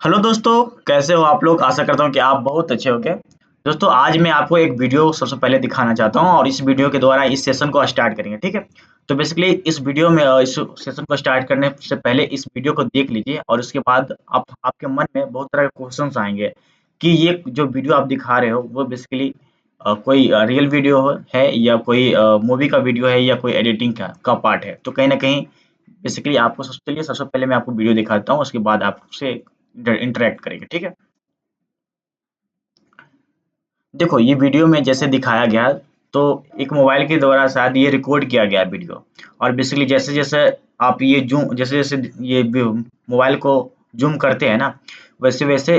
Hello दोस्तों, कैसे हो आप लोग। आशा करता हूँ कि आप बहुत अच्छे होंगे। दोस्तों, आज मैं आपको एक वीडियो सबसे पहले दिखाना चाहता हूँ और इस वीडियो के द्वारा इस सेशन को स्टार्ट करेंगे। ठीक है। तो बेसिकली इस वीडियो में इस सेशन को स्टार्ट करने से पहले इस वीडियो को देख लीजिए और उसके बाद आपके मन में बहुत तरह के क्वेश्चंस आएंगे कि ये जो वीडियो आप दिखा रहे हो वो बेसिकली कोई रियल वीडियो है या कोई मूवी का वीडियो है या कोई एडिटिंग का पार्ट है। तो कहीं ना कहीं बेसिकली आपको चलिए सबसे पहले मैं आपको वीडियो दिखाता हूँ, उसके बाद आपसे इंटरेक्ट करेंगे। ठीक है। देखो, ये वीडियो में जैसे दिखाया गया, तो एक मोबाइल के द्वारा शायद ये रिकॉर्ड किया गया वीडियो। और बेसिकली जैसे जैसे आप ये जूम जैसे जैसे ये मोबाइल को जूम करते हैं ना, वैसे वैसे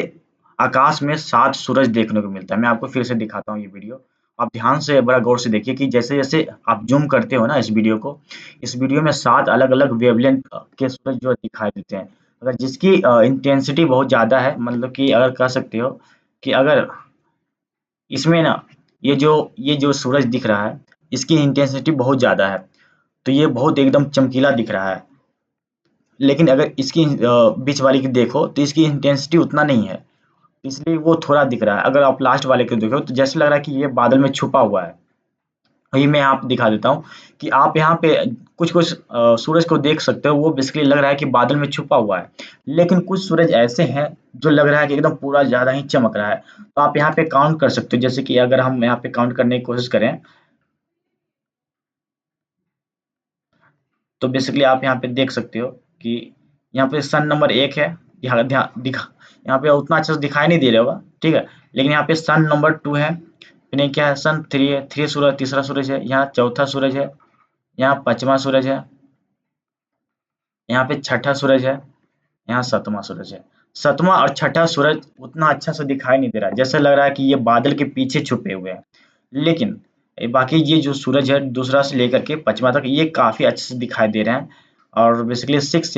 आकाश में 7 सूरज देखने को मिलता है। मैं आपको फिर से दिखाता हूँ ये वीडियो। आप ध्यान से बड़ा गौर से देखिए कि जैसे जैसे आप जूम करते हो ना इस वीडियो में 7 अलग अलग वेवलेंथ के सूरज जो दिखाई देते हैं। अगर जिसकी इंटेंसिटी बहुत ज़्यादा है, मतलब कि अगर कह सकते हो कि अगर इसमें ना ये जो सूरज दिख रहा है, इसकी इंटेंसिटी बहुत ज़्यादा है, तो ये बहुत एकदम चमकीला दिख रहा है। लेकिन अगर इसकी बीच वाली की देखो तो इसकी इंटेंसिटी उतना नहीं है, इसलिए वो थोड़ा दिख रहा है। अगर आप लास्ट वाले को देखो तो जैसे लग रहा है कि ये बादल में छुपा हुआ है। वही मैं आप दिखा देता हूँ कि आप यहाँ पे कुछ कुछ सूरज को देख सकते हो, वो बेसिकली लग रहा है कि बादल में छुपा हुआ है। लेकिन कुछ सूरज ऐसे हैं जो लग रहा है कि एकदम पूरा ज़्यादा ही चमक रहा है। तो आप यहाँ पे काउंट कर सकते हो, जैसे कि अगर हम यहाँ पे काउंट करने की कोशिश करें, तो बेसिकली आप यहाँ पे देख सकते हो कि यहाँ पे सन नंबर 1 है। यहाँ ध्यान दिखा, यहाँ पे उतना अच्छे से दिखाई नहीं दे रहा होगा, ठीक है। लेकिन यहाँ पे सन नंबर 2 है, फिर ये क्या है, सन 3 है, 3 सूरज, तीसरा सूरज है, यहाँ चौथा सूरज है, यहाँ पांचवा सूरज है, यहाँ पे छठा सूरज है, यहाँ सातवां सूरज है। सातवां और छठा सूरज उतना अच्छा से दिखाई नहीं दे रहा है, जैसे लग रहा है कि ये बादल के पीछे छुपे हुए हैं। लेकिन बाकी ये जो सूरज है दूसरा से लेकर के पांचवा तक ये काफी अच्छे से दिखाई दे रहे हैं। और बेसिकली सिक्स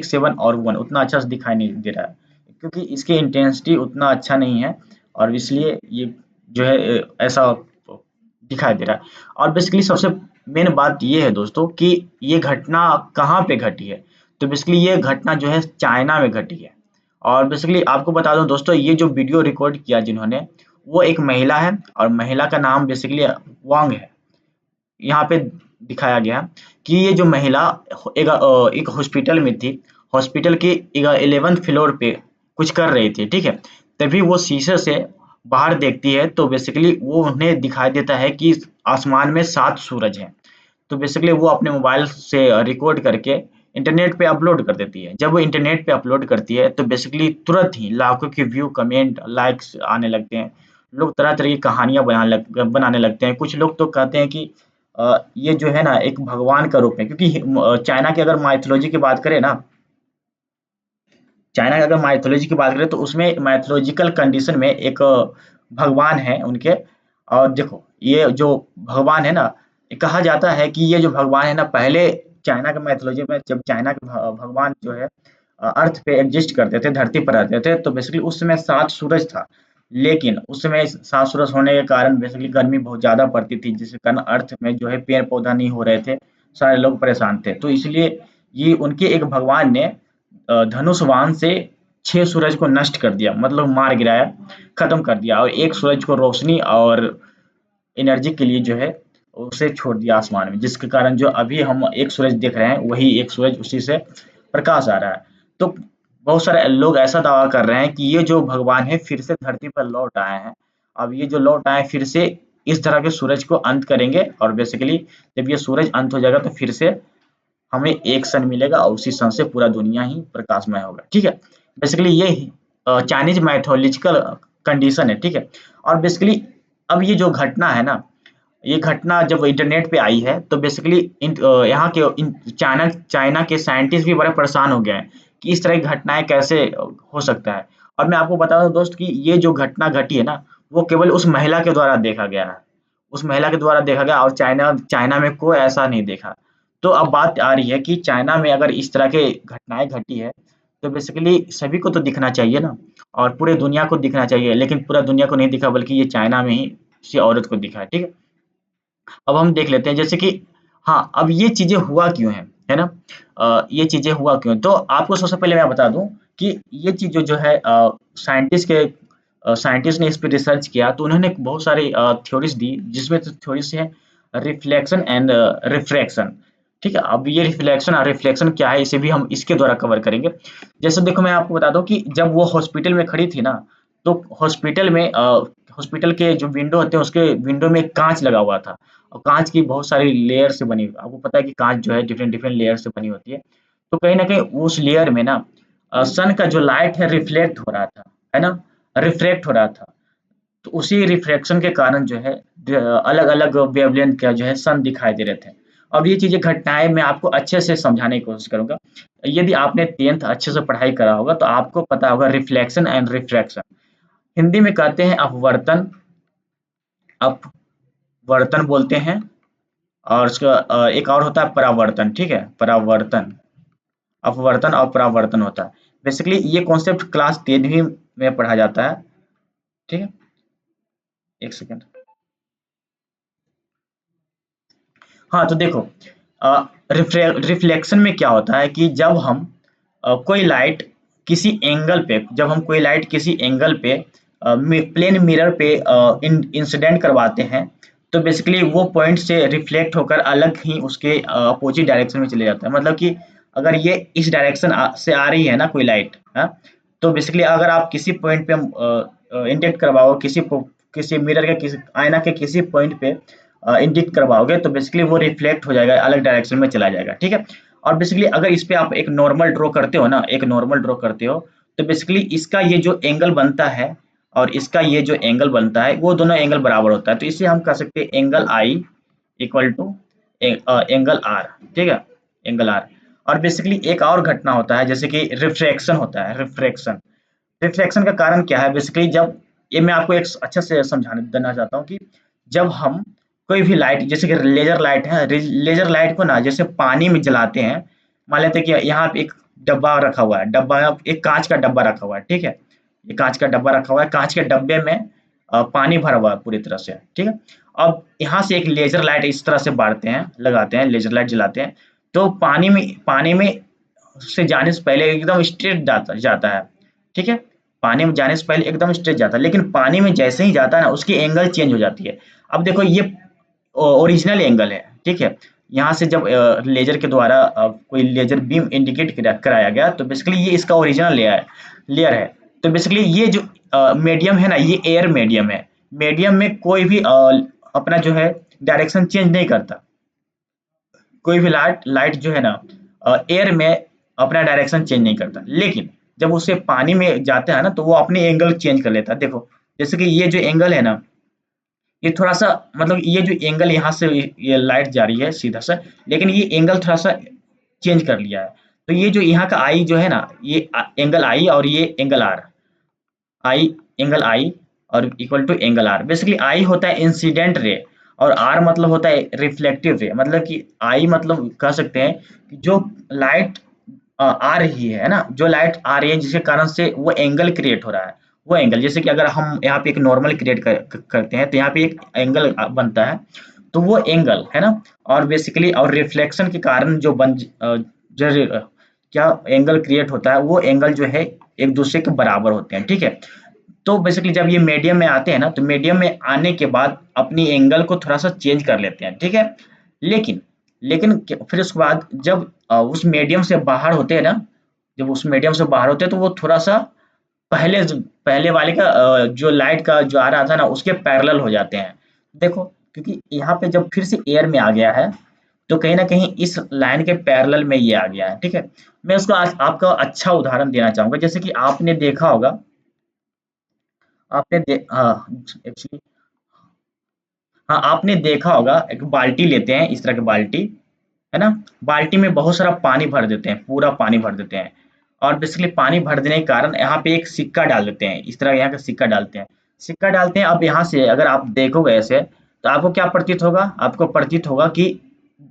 सेवन और वन उतना अच्छा से दिखाई नहीं दे रहा है, क्योंकि इसकी इंटेंसिटी उतना अच्छा नहीं है। और इसलिए ये जो है ऐसा दिखाई दे रहा है। और बेसिकली सबसे मेन बात ये है दोस्तों कि ये घटना कहाँ पे घटी है। तो बेसिकली ये घटना जो है चाइना में घटी है। और बेसिकली आपको बता दूं दोस्तों, ये जो वीडियो रिकॉर्ड किया जिन्होंने, वो एक महिला है और महिला का नाम बेसिकली वांग है। यहाँ पे दिखाया गया कि ये जो महिला एक हॉस्पिटल में थी, हॉस्पिटल के 11th फ्लोर पे कुछ कर रही थी, ठीक है। तभी वो शीशे से बाहर देखती है, तो बेसिकली वो उन्हें दिखाई देता है कि आसमान में 7 सूरज हैं। तो बेसिकली वो अपने मोबाइल से रिकॉर्ड करके इंटरनेट पे अपलोड कर देती है। जब वो इंटरनेट पे अपलोड करती है तो बेसिकली तुरंत ही लाखों के व्यू, कमेंट, लाइक्स आने लगते हैं। लोग तरह तरह की कहानियां बनाने लगते हैं। कुछ लोग तो कहते हैं कि ये जो है ना एक भगवान का रूप है, क्योंकि चाइना की अगर माइथोलॉजी की बात करें ना, चाइना की अगर माइथोलॉजी की बात करें तो उसमें माइथोलॉजिकल कंडीशन में एक भगवान है उनके। और देखो, ये जो भगवान है ना, ये कहा जाता है कि ये जो भगवान है ना, पहले चाइना के माइथोलॉजी में जब चाइना के भगवान जो है अर्थ पे एग्जिस्ट करते थे, धरती पर रहते थे, तो बेसिकली उस समय 7 सूरज था। लेकिन उस समय 7 सूरज होने के कारण बेसिकली गर्मी बहुत ज्यादा पड़ती थी, जिसके कारण अर्थ में जो है पेड़ पौधा नहीं हो रहे थे, सारे लोग परेशान थे। तो इसलिए ये उनके एक भगवान ने धनुष बाण से 6 सूरज को नष्ट कर दिया, मतलब मार गिराया, खत्म कर दिया, और एक सूरज को रोशनी और एनर्जी के लिए जो है उसे छोड़ दिया आसमान में, जिसके कारण जो अभी हम एक सूरज देख रहे हैं वही एक सूरज, उसी से प्रकाश आ रहा है। तो बहुत सारे लोग ऐसा दावा कर रहे हैं कि ये जो भगवान है फिर से धरती पर लौट आए हैं। अब ये जो लौट आए फिर से इस तरह के सूरज को अंत करेंगे, और बेसिकली जब ये सूरज अंत हो जाएगा तो फिर से हमें एक सन मिलेगा और उसी सन से पूरा दुनिया ही प्रकाशमय होगा, ठीक है। बेसिकली ये चाइनीज मैथोलॉजिकल कंडीशन है, ठीक है। और बेसिकली अब ये जो घटना है ना, ये घटना जब इंटरनेट पे आई है तो बेसिकली यहाँ के चाइना चाइना के साइंटिस्ट भी बड़े परेशान हो गए हैं कि इस तरह की घटनाएं कैसे हो सकता है। और मैं आपको बता दूं दोस्त कि ये जो घटना घटी है ना, वो केवल उस महिला के द्वारा देखा गया है, उस महिला के द्वारा देखा गया, और चाइना चाइना में कोई ऐसा नहीं देखा। तो अब बात आ रही है कि चाइना में अगर इस तरह के घटनाएं घटी है, तो बेसिकली सभी को तो दिखना चाहिए ना, और पूरे दुनिया को दिखना चाहिए। लेकिन पूरा दुनिया को नहीं दिखा, बल्कि ये चाइना में ही किसी औरत को दिखा है, ठीक है। अब हम देख लेते हैं जैसे कि हाँ, अब ये चीजें हुआ क्यों है ना। ये चीजें हुआ क्यों, तो आपको सबसे पहले मैं बता दूं कि ये चीज़ जो है साइंटिस्ट ने इस पे रिसर्च किया, तो उन्होंने बहुत सारी थ्योरीज दी, जिसमें से थ्योरीज है रिफ्लेक्शन एंड रिफ्रैक्शन। ठीक है, अब ये रिफ्लेक्शन और रिफ्लेक्शन क्या है, इसे भी हम इसके द्वारा कवर करेंगे। जैसे देखो, मैं आपको बता दूं कि जब वो हॉस्पिटल में खड़ी थी ना, तो हॉस्पिटल के जो विंडो होते हैं, उसके विंडो में एक कांच लगा हुआ था, और कांच की बहुत सारी लेयर से बनी, आपको पता है कि कांच जो है डिफरेंट डिफरेंट लेयर से बनी होती है। तो कहीं ना कहीं उस लेयर में ना सन का जो लाइट है रिफ्लेक्ट हो रहा था, है ना, रिफ्रैक्ट हो रहा था। तो उसी रिफ्रैक्शन के कारण जो है अलग अलग वेवलेंथ का जो है सन दिखाई दे रहे थे। अब ये चीजें घटनाएं मैं आपको अच्छे से समझाने की कोशिश करूंगा। यदि आपने 10th अच्छे से पढ़ाई करा होगा तो आपको पता होगा रिफ्लेक्शन एंड रिफ्रैक्शन। हिंदी में कहते हैं अपवर्तन, अपवर्तन बोलते हैं। और उसका एक और होता है परावर्तन। ठीक है, परावर्तन, अपवर्तन और परावर्तन होता है। बेसिकली ये कॉन्सेप्ट क्लास 10वीं में पढ़ा जाता है। ठीक है, एक सेकेंड। हाँ, तो देखो, रिफ्लेक्शन में क्या होता है कि जब हम कोई लाइट किसी एंगल पे, जब हम कोई लाइट किसी एंगल पे प्लेन मिरर पे इंसिडेंट करवाते हैं, तो बेसिकली वो पॉइंट से रिफ्लेक्ट होकर अलग ही उसके अपोजिट डायरेक्शन में चले जाता है। मतलब कि अगर ये इस डायरेक्शन से आ रही है ना कोई लाइट, हाँ, तो बेसिकली अगर आप किसी पॉइंट पे इंडेक्ट करवाओ, किसी मिरर के, किसी आईना के किसी पॉइंट पे इंडिकेट करवाओगे, तो बेसिकली वो रिफ्लेक्ट हो जाएगा, अलग डायरेक्शन में चला जाएगा। ठीक है, और बेसिकली अगर इस पे आप एक नॉर्मल ड्रॉ करते हो ना, एक नॉर्मल ड्रॉ करते हो, तो बेसिकली इसका ये जो एंगल बनता है और इसका ये जो एंगल बनता है, वो दोनों एंगल बराबर होता है। तो इसे हम कह सकते हैं angle I equal to angle R. ठीक है, एंगल आर। और बेसिकली एक और घटना होता है, जैसे कि रिफ्रैक्शन होता है। रिफ्रैक्शन, रिफ्लेक्शन का कारण क्या है, बेसिकली जब, ये मैं आपको एक अच्छे से समझाने देना चाहता हूँ कि जब हम कोई भी लाइट, जैसे कि लेजर लाइट है, लेजर लाइट को ना जैसे पानी में जलाते हैं। मान लेते हैं कि यहाँ पे एक डब्बा रखा हुआ है, डब्बा, एक कांच का डब्बा रखा हुआ है। ठीक है, ये कांच का डब्बा रखा हुआ है, कांच के डब्बे में पानी भरा हुआ है पूरी तरह से। ठीक है, अब यहाँ से एक लेजर लाइट इस तरह से बाढ़ते हैं, लगाते हैं, लेजर लाइट जलाते हैं, तो पानी में से जाने से पहले एकदम स्ट्रेट जाता जाता है। ठीक है, पानी में जाने से पहले एकदम स्ट्रेट जाता है, लेकिन पानी में जैसे ही जाता है ना, उसकी एंगल चेंज हो जाती है। अब देखो, ये ओरिजिनल एंगल है। ठीक है, यहाँ से जब लेजर के द्वारा कोई लेजर बीम इंडिकेट कराया गया, तो बेसिकली ये इसका ओरिजिनल लेयर है। तो बेसिकलाली ये जो मीडियम है ना, ये एयर मीडियम है। मीडियम में कोई भी अपना जो है डायरेक्शन चेंज नहीं करता। कोई भी लाइट लाइट जो है ना, एयर में अपना डायरेक्शन चेंज नहीं करता, लेकिन जब उसे पानी में जाता है ना, तो वो अपनी एंगल चेंज कर लेता है। देखो, जैसे कि ये जो एंगल है ना, ये थोड़ा सा, मतलब ये जो एंगल यहाँ से ये लाइट जा रही है सीधा सा, लेकिन ये एंगल थोड़ा सा चेंज कर लिया है। तो ये जो यहाँ का आई जो है ना, ये एंगल आई, और ये angle R, I, angle I और equal to angle R. Basically I होता है इंसिडेंट रे, और आर मतलब होता है रिफ्लेक्टिव रे। मतलब कि आई मतलब कह सकते हैं कि जो लाइट आ रही है ना, जो लाइट आ रही है जिसके कारण से वो एंगल क्रिएट हो रहा है, वो एंगल, जैसे कि अगर हम यहाँ पे एक नॉर्मल क्रिएट करते हैं, तो यहाँ पे एक एंगल बनता है, तो वो एंगल है ना। और बेसिकली और रिफ्लेक्शन के कारण जो क्या एंगल क्रिएट होता है, वो एंगल जो है एक दूसरे के बराबर होते हैं। ठीक है, तो बेसिकली जब ये मीडियम में आते हैं ना, तो मीडियम में आने के बाद अपनी एंगल को थोड़ा सा चेंज कर लेते हैं। ठीक है, लेकिन फिर उसके बाद जब उस मीडियम से बाहर होते हैं ना, जब उस मीडियम से बाहर होते हैं, तो वो थोड़ा सा पहले वाले का जो लाइट का जो आ रहा था ना, उसके पैरेलल हो जाते हैं। देखो, क्योंकि यहाँ पे जब फिर से एयर में आ गया है, तो कहीं ना कहीं इस लाइन के पैरेलल में ये आ गया है। ठीक है, मैं उसको आज आपका अच्छा उदाहरण देना चाहूंगा। जैसे कि आपने देखा होगा, हाँ, एक्चुअली, हाँ, आपने देखा होगा, एक बाल्टी लेते हैं, इस तरह की बाल्टी, है ना, बाल्टी में बहुत सारा पानी भर देते हैं, पूरा पानी भर देते हैं, और बेसिकली पानी भर देने के कारण यहाँ पे एक सिक्का डाल देते हैं, इस तरह यहाँ का सिक्का डालते हैं, सिक्का डालते हैं। अब यहाँ से अगर आप देखोगे ऐसे, तो आपको क्या प्रतीत होगा, आपको प्रतीत होगा कि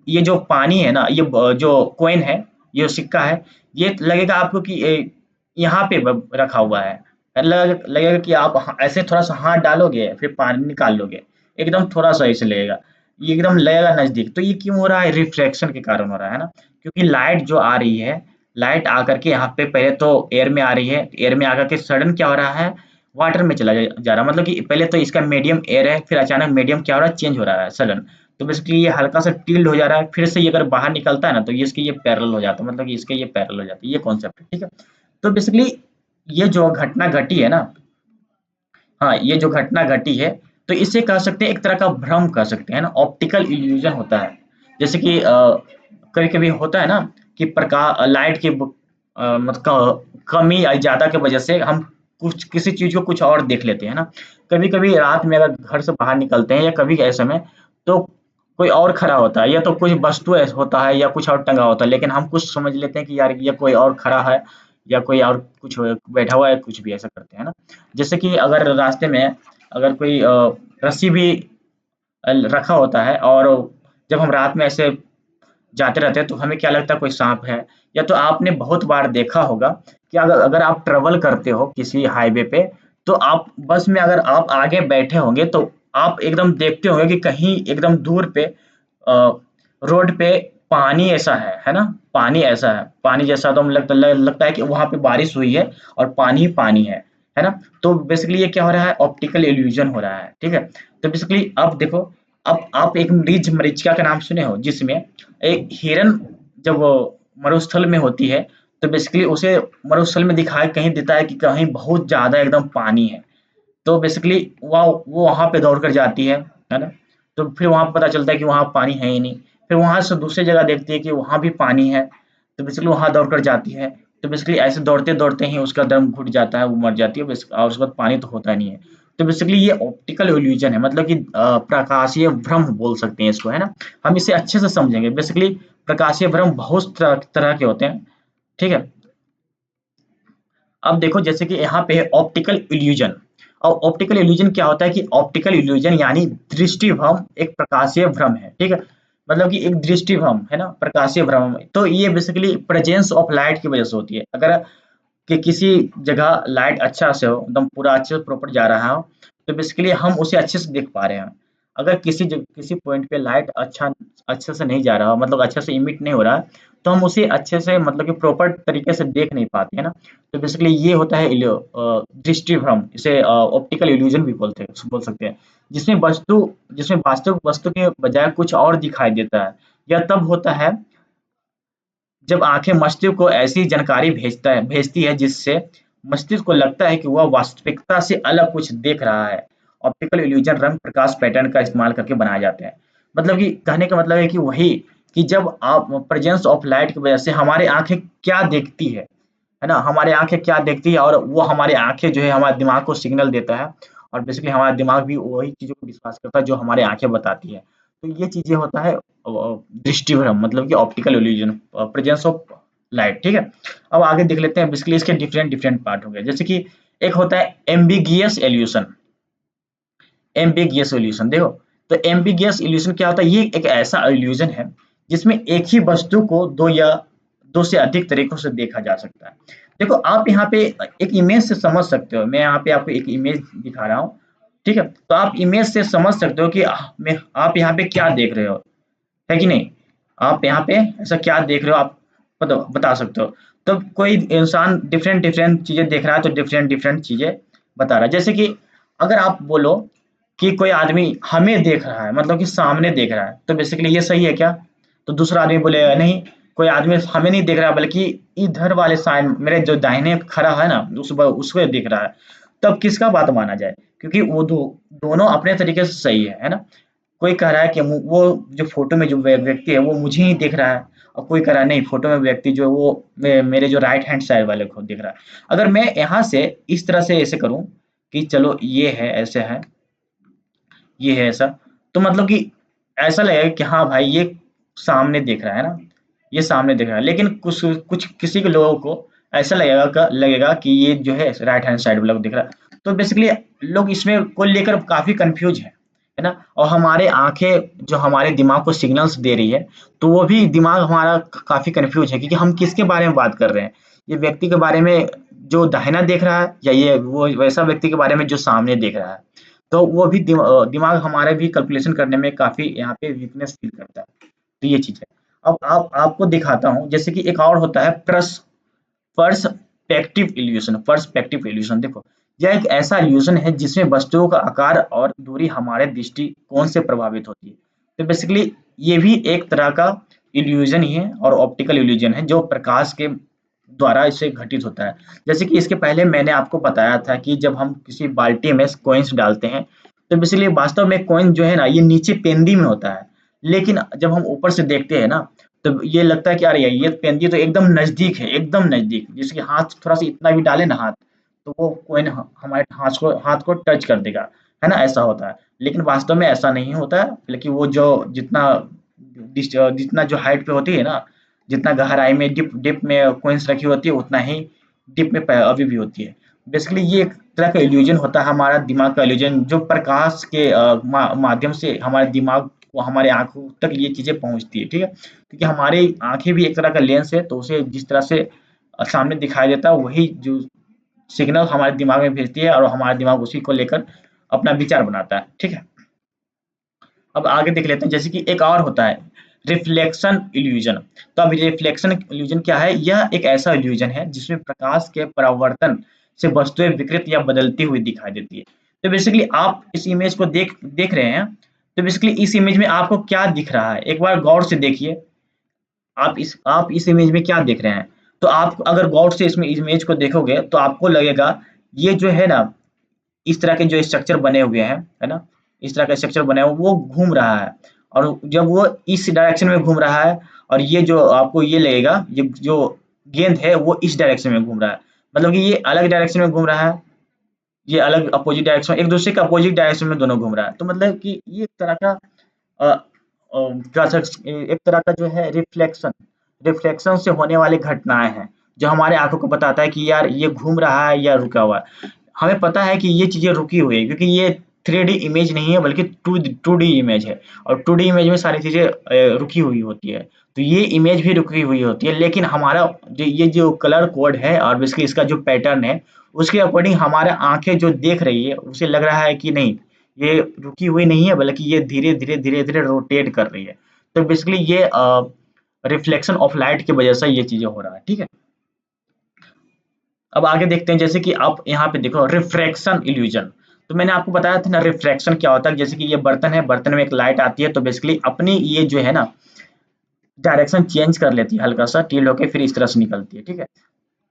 ये जो पानी है ना, ये जो कॉइन है, ये जो सिक्का है, ये लगेगा आपको कि यहाँ पे रखा हुआ है। लगेगा कि आप ऐसे थोड़ा सा हाथ डालोगे, फिर पानी निकाल लोगे, एकदम थोड़ा सा ऐसे लगेगा, ये एकदम लगेगा नजदीक। तो ये क्यों हो रहा है, रिफ्लेक्शन के कारण हो रहा है ना, क्योंकि लाइट जो आ रही है, लाइट आकर के यहाँ पे पहले तो एयर में आ रही है, एयर में आकर के सडन क्या हो रहा है, वाटर में चला जा रहा है। मतलब कि पहले तो इसका मीडियम एयर है, फिर अचानक मीडियम क्या हो रहा है, चेंज हो रहा है सडन। तो बेसिकली ये हल्का सा टिल्ड हो जा रहा है, फिर से ये अगर बाहर निकलता है ना तो ये इसके ये पैरेलल हो जाता है, मतलब कि इसके ये पैरेलल हो जाती है, ये कॉन्सेप्ट है, ठीक है। तो बेसिकली ये जो घटना घटी है ना, हाँ, ये जो घटना घटी है, तो इसे कह सकते हैं एक तरह का भ्रम कह सकते हैं ना, ऑप्टिकल इल्यूजन होता है। जैसे कि कभी-कभी होता है ना कि लाइट की मतलब कमी या ज़्यादा की वजह से हम कुछ किसी चीज़ को कुछ और देख लेते हैं ना। कभी-कभी रात में अगर घर से बाहर निकलते हैं या कभी ऐसे में, तो कोई और खड़ा होता है या तो कोई वस्तु ऐसा होता है या कुछ और टंगा होता है, लेकिन हम कुछ समझ लेते हैं कि यार ये कोई और खड़ा है या कोई और कुछ बैठा हुआ है, कुछ भी ऐसा करते हैं ना। जैसे कि अगर रास्ते में अगर कोई रस्सी भी रखा होता है, और जब हम रात में ऐसे जाते रहते हैं तो हमें क्या लगता है कोई सांप है। या तो आपने बहुत बार देखा होगा कि अगर अगर आप ट्रेवल करते हो किसी हाईवे पे, तो आप बस में अगर आप आगे बैठे होंगे तो आप एकदम देखते होंगे कि कहीं एकदम दूर पे रोड पे पानी ऐसा है ना, पानी ऐसा है, पानी जैसा तो हमें लगता है कि वहां पे बारिश हुई है और पानी ही पानी है ना। तो बेसिकली ये क्या हो रहा है, ऑप्टिकल इल्यूजन हो रहा है, ठीक है। तो बेसिकली अब देखो, अब आप एक मरीचिका का नाम सुने हो, जिसमें एक हिरन जब वो मरुस्थल में होती है, तो बेसिकली उसे मरुस्थल में दिखाई कहीं देता है कि कहीं बहुत ज्यादा एकदम पानी है। तो बेसिकली वो वहाँ पे दौड़ कर जाती है ना? तो फिर वहाँ पे पता चलता है कि वहाँ पानी है ही नहीं। फिर वहाँ से दूसरी जगह देखती है कि वहाँ भी पानी है, तो बेसिकली वहाँ दौड़ कर जाती है। तो बेसिकली ऐसे दौड़ते-दौड़ते ही उसका दम घुट जाता है, वो मर जाती है और उसके बाद पानी तो होता नहीं है। तो बेसिकली ये ऑप्टिकल इल्यूजन है, मतलब कि प्रकाशीय भ्रम बोल सकते हैं इसको, है ना? हम इसे अच्छे से समझेंगे। बेसिकली प्रकाशीय भ्रम बहुत तरह के होते हैं, ठीक है? अब देखो जैसे कि यहाँ पे है ऑप्टिकल इल्यूजन। और ऑप्टिकल इल्यूजन क्या होता है कि ऑप्टिकल इल्यूजन यानी दृष्टि भ्रम एक प्रकाशीय भ्रम है, ठीक है। मतलब कि एक दृष्टि भ्रम है ना, प्रकाशीय भ्रम। तो ये बेसिकली प्रेजेंस ऑफ लाइट की वजह से होती है। अगर कि किसी जगह लाइट अच्छा से हो, एकदम पूरा अच्छे से प्रॉपर जा रहा हो, तो बेसिकली हम उसे अच्छे से देख पा रहे हैं। अगर किसी पॉइंट पे लाइट अच्छे से नहीं जा रहा हो, मतलब अच्छे से इमिट नहीं हो रहा है, तो हम उसे अच्छे से मतलब कि प्रॉपर तरीके से देख नहीं पाते है ना। तो बेसिकली ये होता है दृष्टि भ्रम, इसे ऑप्टिकल इल्यूजन भी बोल सकते हैं, जिसमें वास्तविक वस्तु के बजाय कुछ और दिखाई देता है। यह तब होता है जब आंखें मस्तिष्क को ऐसी जानकारी भेजती है जिससे मस्तिष्क को लगता है कि वह वास्तविकता से अलग कुछ देख रहा है। ऑप्टिकल इल्यूजन रंग प्रकाश पैटर्न का इस्तेमाल करके बनाए जाते हैं। मतलब कि कहने का मतलब है कि वही कि जब आप प्रेजेंस ऑफ लाइट की वजह से हमारी आंखें क्या देखती है ना, हमारी आंखें क्या देखती है, और वो हमारी आंखें जो है हमारे दिमाग को सिग्नल देता है, और बेसिकली हमारा दिमाग भी वही चीजों को विश्वास करता है जो हमारी आंखें बताती है। तो ये चीजें होता है दृष्टि भ्रम, मतलब कि optical illusion, presence of light, ठीक है। अब आगे देख लेते हैं, बेसिकली इसके डिफरेंट डिफरेंट पार्ट हो गए। जैसे कि एक होता है एम्बिगियस इल्यूशन। एम्बिगियस इल्यूशन देखो, तो एम्बिगियस इल्यूशन क्या होता है, ये एक ऐसा इल्यूशन है जिसमें एक ही वस्तु को दो से अधिक तरीकों से देखा जा सकता है। देखो आप यहाँ पे एक इमेज से समझ सकते हो, मैं यहाँ पे आपको एक इमेज दिखा रहा हूँ, ठीक है। तो आप इमेज से समझ सकते हो कि आप यहाँ पे क्या देख रहे हो, है कि नहीं। आप यहाँ पे ऐसा क्या देख रहे हो, आप बता सकते हो। तो कोई इंसान डिफरेंट डिफरेंट चीजें देख रहा है, तो डिफरेंट डिफरेंट चीजें बता रहा है। जैसे कि अगर आप बोलो कि कोई आदमी हमें देख रहा है, मतलब कि सामने देख रहा है, तो बेसिकली ये सही है क्या। तो दूसरा आदमी बोलेगा नहीं, कोई आदमी हमें नहीं देख रहा बल्कि इधर वाले साइड मेरे जो दाहिने खड़ा है ना, उसको देख रहा है। तब किसका बात माना जाए, क्योंकि वो दोनों अपने तरीके से सही है ना। कोई कह रहा है कि वो जो फोटो में जो व्यक्ति है वो मुझे ही देख रहा है, और कोई कह रहा है नहीं, फोटो में व्यक्ति जो है वो मेरे जो राइट हैंड साइड वाले को देख रहा है। अगर मैं यहाँ से इस तरह से ऐसे करूं कि चलो ये है ऐसे है, ये है ऐसा, तो मतलब कि ऐसा लगेगा कि हाँ भाई ये सामने देख रहा है ना, ये सामने देख रहा है। लेकिन कुछ कुछ किसी के लोगों को ऐसा लगेगा कि ये जो है राइट हैंड साइड वाला को देख रहा है। तो बेसिकली लोग इसमें को लेकर काफी कंफ्यूज है ना। और हमारे आंखें जो हमारे दिमाग को सिग्नल्स दे रही है, तो वो भी दिमाग हमारा काफी कंफ्यूज है, क्योंकि हम किसके बारे में बात कर रहे हैं, ये व्यक्ति के बारे में जो दाहिना देख रहा है, या ये वो वैसा व्यक्ति के बारे में जो सामने देख रहा है। तो वो भी दिमाग हमारे भी कैलकुलेशन करने में काफ़ी यहाँ पे वीकनेस फ़ील करता है। तो ये चीज़ है। अब आपको दिखाता हूँ, जैसे कि एक और होता है पर्सपेक्टिव इल्यूशन। पर्सपेक्टिव इल्यूशन देखो, यह एक ऐसा इल्यूशन है जिसमें वस्तुओं का आकार और दूरी हमारे दृष्टिकोण से प्रभावित होती है। तो बेसिकली ये भी एक तरह का इल्यूजन ही है और ऑप्टिकल इल्यूजन है जो प्रकाश के द्वारा इससे घटित होता है। जैसे कि इसके पहले मैंने आपको बताया था कि जब हम किसी बाल्टी में कॉइन्स डालते हैं, तो बेसिकली वास्तव में कॉइन जो है ना, ये नीचे पेंदी में होता है, लेकिन जब हम ऊपर से देखते हैं ना, तो ये लगता है कि अरे यार, ये पेंदी तो एकदम नजदीक है, एकदम नजदीक, जैसे कि हाथ थोड़ा सा इतना भी डाले ना हाथ, तो वो कॉइन हमारे हाथ को टच कर देगा, है ना, ऐसा होता है। लेकिन वास्तव में ऐसा नहीं होता है, बल्कि वो जो जितना जो हाइट पे होती है ना, जितना गहराई में डिप डिप में कॉइन्स रखी होती है, उतना ही डिप में अभी भी होती है। बेसिकली ये एक तरह का इल्यूजन होता है, हमारा दिमाग का इल्यूजन, जो प्रकाश के माध्यम से हमारे दिमाग को, हमारे आंखों तक ये चीजें पहुंचती है, ठीक है। क्योंकि हमारी आंखें भी एक तरह का लेंस है, तो उसे जिस तरह से सामने दिखाई देता है, वही जो सिग्नल हमारे दिमाग में भेजती है, और हमारा दिमाग उसी को लेकर अपना विचार बनाता है, ठीक है। अब आगे देख लेते हैं, जैसे कि एक और होता है रिफ्लेक्शन इल्यूजन। तो अब रिफ्लेक्शन इल्यूजन क्या है? यह एक ऐसा इल्यूजन है जिसमें प्रकाश के परावर्तन से वस्तुएं विकृत या बदलती हुई दिखाई देती है। तो बेसिकली आप इस इमेज को देख देख रहे हैं, तो बेसिकली इस इमेज में आपको क्या दिख रहा है, एक बार गौर से देखिए। आप इस इमेज में क्या देख रहे हैं? तो आप अगर गौर से इसमें इमेज को देखोगे, तो आपको लगेगा ये जो है ना, इस तरह के जो स्ट्रक्चर बने हुए हैं, है ना, इस तरह का स्ट्रक्चर बना है, वो घूम रहा है। और जब वो इस डायरेक्शन में घूम रहा है, और ये जो आपको ये लगेगा, ये जो गेंद है वो इस डायरेक्शन में घूम रहा है, मतलब कि ये अलग डायरेक्शन में घूम रहा है, ये अलग अपोजिट डायरेक्शन, एक दूसरे के अपोजिट डायरेक्शन में दोनों घूम रहा है। तो मतलब कि ये एक तरह का अ, एक तरह का जो है रिफ्लेक्शन, रिफ्लेक्शन से होने वाली घटनाएं हैं, जो हमारे आंखों को बताता है कि यार ये घूम रहा है या रुका हुआ है। हमें पता है कि ये चीजें रुकी हुई है, क्योंकि ये 3D इमेज नहीं है, बल्कि टू डी इमेज है, और 2D इमेज में सारी चीजें रुकी हुई होती है। तो ये इमेज भी रुकी हुई होती है, लेकिन हमारा जो ये जो कलर कोड है और इसकी इसका जो पैटर्न है, उसके अकॉर्डिंग हमारे आंखें जो देख रही है, उसे लग रहा है कि नहीं, ये रुकी हुई नहीं है, बल्कि ये धीरे धीरे धीरे धीरे रोटेट कर रही है। तो बेसिकली ये रिफ्लेक्शन ऑफ लाइट की वजह से ये चीजें हो रहा है, ठीक है। अब आगे देखते हैं, जैसे कि आप यहाँ पे देखो रिफ्रैक्शन इल्यूजन। तो मैंने आपको बताया था ना रिफ्रैक्शन क्या होता है। जैसे कि ये बर्तन है, बर्तन में एक लाइट आती है, तो बेसिकली अपनी ये जो है ना डायरेक्शन चेंज कर लेती है, हल्का सा टिल्ट होके फिर इस तरह से निकलती है, ठीक है।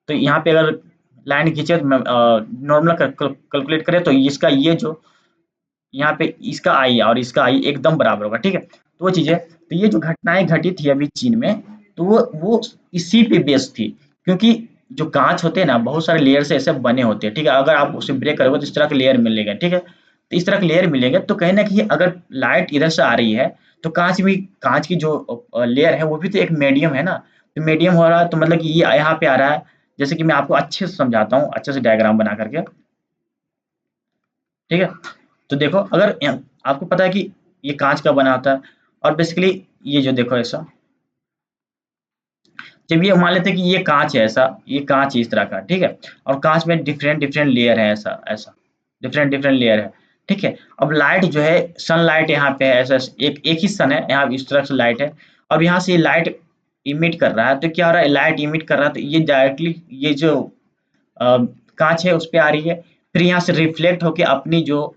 तो यहाँ पे अगर लाइन खींचे, नॉर्मल कैलकुलेट करें, तो इसका ये जो यहाँ पे इसका आई और इसका आई एकदम बराबर होगा, ठीक है। तो वो चीजें, तो ये जो घटनाएं घटी थी अभी चीन में, तो वो इसी पे बेस्ड थी। क्योंकि जो कांच होते हैं ना, बहुत सारे लेयर से ऐसे बने होते हैं, ठीक है। अगर आप उसे ब्रेक करोगे तो इस तरह के लेयर मिलेंगे, ठीक है। तो इस तरह के लेयर मिलेंगे, तो कहीं ना कहीं अगर लाइट इधर से आ रही है, तो कांच की जो लेयर है, वो भी तो एक मीडियम है ना। तो मीडियम हो रहा है, तो मतलब कि ये यहाँ पे आ रहा है। जैसे कि मैं आपको अच्छे से समझाता हूँ, अच्छे से डायग्राम बना करके, ठीक है। तो देखो, अगर आपको पता है कि ये कांच का बना होता है, और बेसिकली ये जो देखो ऐसा, जब ये मान लेते हैं कि ये कांच है, ऐसा ये कांच है इस तरह का, ठीक है। और कांच में डिफरेंट डिफरेंट लेयर है, ऐसा ऐसा डिफरेंट डिफरेंट लेयर है, ठीक है। अब लाइट जो है, सनलाइट यहाँ पे है, ऐसा एक एक ही सन है यहाँ, इस तरह से लाइट है। अब यहाँ से ये लाइट इमिट कर रहा है, तो क्या हो रहा है, लाइट इमिट कर रहा है, तो ये डायरेक्टली ये जो अ, कांच है उस पे आ रही है। फिर यहाँ से रिफ्लेक्ट होके अपनी जो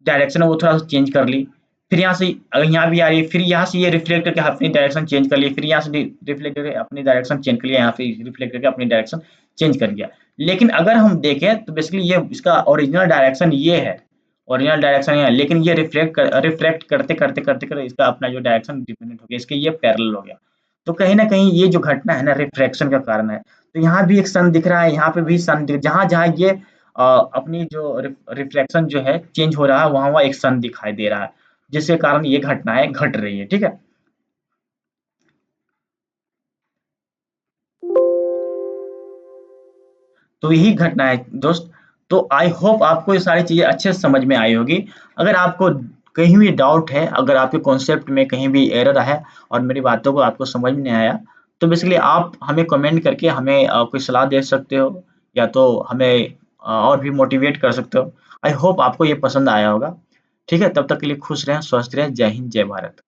डायरेक्शन है वो थोड़ा सा चेंज कर ली। फिर यहाँ से यहाँ भी आ रही है, फिर यहाँ से ये रिफ्लेक्ट करके अपनी डायरेक्शन चेंज कर ली, फिर यहाँ से रिफ्लेक्ट करके अपनी डायरेक्शन चेंज कर लिया, यहाँ पे रिफ्लेक्ट करके अपनी डायरेक्शन चेंज कर लिया। लेकिन अगर हम देखें, तो बेसिकली ये इसका ओरिजिनल डायरेक्शन ये है, ओरिजिनल डायरेक्शन ये है, लेकिन ये रिफ्लेक्ट करते करते करते करते इसका अपना जो डायरेक्शन डिपेंडेंट हो गया, इसके ये पैरेलल हो गया। तो कहीं ना कहीं ये जो घटना है ना, रिफ्रैक्शन का कारण है। तो यहाँ भी एक सन दिख रहा है, यहाँ पे भी सन दिख, जहां जहां ये अपनी जो रिफ्लेक्शन जो है चेंज हो रहा है, वहां वहां एक सन दिखाई दे रहा है, जिसके कारण ये घटनाएं घट रही है, ठीक है। तो यही घटना है दोस्त। तो आई होप आपको ये सारी चीजें अच्छे से समझ में आई होगी। अगर आपको कहीं भी डाउट है, अगर आपके कॉन्सेप्ट में कहीं भी एरर है, और मेरी बातों को आपको समझ में नहीं आया, तो बेसिकली आप हमें कमेंट करके हमें कोई सलाह दे सकते हो, या तो हमें और भी मोटिवेट कर सकते हो। आई होप आपको ये पसंद आया होगा। ठीक है, तब तक के लिए खुश रहें, स्वस्थ रहें। जय हिंद, जय भारत।